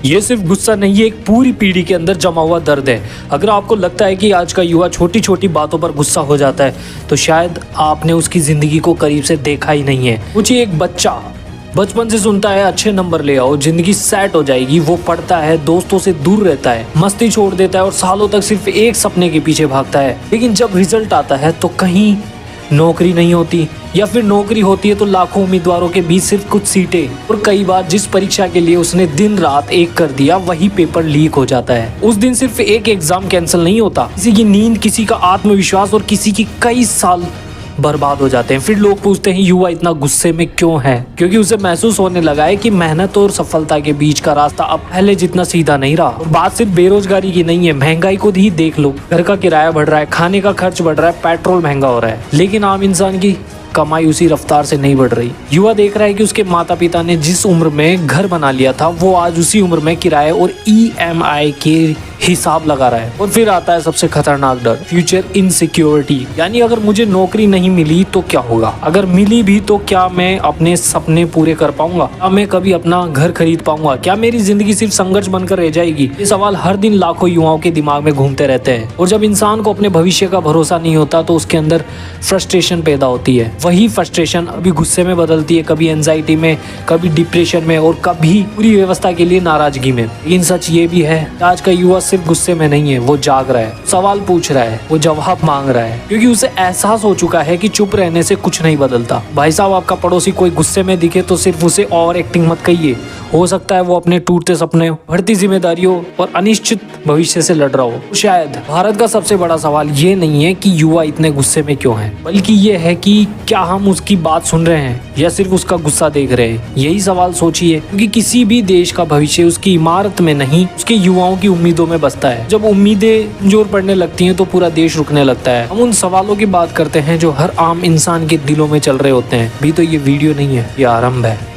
ये सिर्फ गुस्सा नहीं है, एक पूरी पीढ़ी के अंदर जमा हुआ दर्द है। अगर आपको लगता है कि आज का युवा छोटी छोटी बातों पर गुस्सा हो जाता है तो शायद आपने उसकी जिंदगी को करीब से देखा ही नहीं है। कुछ एक बच्चा बचपन से सुनता है अच्छे नंबर ले आओ, जिंदगी सेट हो जाएगी। वो पढ़ता है, दोस्तों से दूर रहता है, मस्ती छोड़ देता है और सालों तक सिर्फ एक सपने के पीछे भागता है। लेकिन जब रिजल्ट आता है तो कहीं नौकरी नहीं होती, या फिर नौकरी होती है तो लाखों उम्मीदवारों के बीच सिर्फ कुछ सीटें। और कई बार जिस परीक्षा के लिए उसने दिन रात एक कर दिया वही पेपर लीक हो जाता है। उस दिन सिर्फ एक एग्जाम कैंसिल नहीं होता, किसी की नींद, किसी का आत्मविश्वास और किसी की कई साल बर्बाद हो जाते हैं। फिर लोग पूछते हैं युवा इतना गुस्से में क्यों है? क्योंकि उसे महसूस होने लगा है कि मेहनत और सफलता के बीच का रास्ता अब पहले जितना सीधा नहीं रहा। और बात सिर्फ बेरोजगारी की नहीं है, महंगाई को ही देख लो। घर का किराया बढ़ रहा है, खाने का खर्च बढ़ रहा है, पेट्रोल महंगा हो रहा है, लेकिन आम इंसान की कमाई उसी रफ्तार से नहीं बढ़ रही। युवा देख रहा है कि उसके माता पिता ने जिस उम्र में घर बना लिया था वो आज उसी उम्र में किराए और EMI के हिसाब लगा रहा है। और फिर आता है सबसे खतरनाक डर, फ्यूचर इनसिक्योरिटी। यानी अगर मुझे नौकरी नहीं मिली तो क्या होगा? अगर मिली भी तो क्या मैं अपने सपने पूरे कर पाऊंगा? क्या मैं कभी अपना घर खरीद पाऊंगा? क्या मेरी जिंदगी सिर्फ संघर्ष बनकर रह जाएगी? ये सवाल हर दिन लाखों युवाओं के दिमाग में घूमते रहते हैं। और जब इंसान को अपने भविष्य का भरोसा नहीं होता तो उसके अंदर फ्रस्ट्रेशन पैदा होती है। वही फ्रस्ट्रेशन अभी गुस्से में बदलती है, कभी एंजाइटी में, कभी डिप्रेशन में और कभी पूरी व्यवस्था के लिए नाराजगी में। लेकिन सच ये भी है, आज का युवा सिर्फ गुस्से में नहीं है, वो जाग रहा है, सवाल पूछ रहा है, वो जवाब मांग रहा है, क्योंकि उसे एहसास हो चुका है कि चुप रहने से कुछ नहीं बदलता। भाई साहब, आपका पड़ोसी कोई गुस्से में दिखे तो सिर्फ उसे ओवर एक्टिंग मत कहिए। हो सकता है वो अपने टूटते सपने, बढ़ती जिम्मेदारियों और अनिश्चित भविष्य से लड़ रहा हो। शायद भारत का सबसे बड़ा सवाल ये नहीं है कि युवा इतने गुस्से में क्यों है, बल्कि ये है कि क्या हम उसकी बात सुन रहे हैं या सिर्फ उसका गुस्सा देख रहे हैं। यही सवाल सोचिए, क्योंकि किसी भी देश का भविष्य उसकी इमारत में नहीं, उसके युवाओं की उम्मीदों में बसता है। जब उम्मीदें जोर पड़ने लगती हैं तो पूरा देश रुकने लगता है। हम उन सवालों की बात करते हैं जो हर आम इंसान के दिलों में चल रहे होते हैं। भी तो ये वीडियो नहीं है, ये आरंभ है।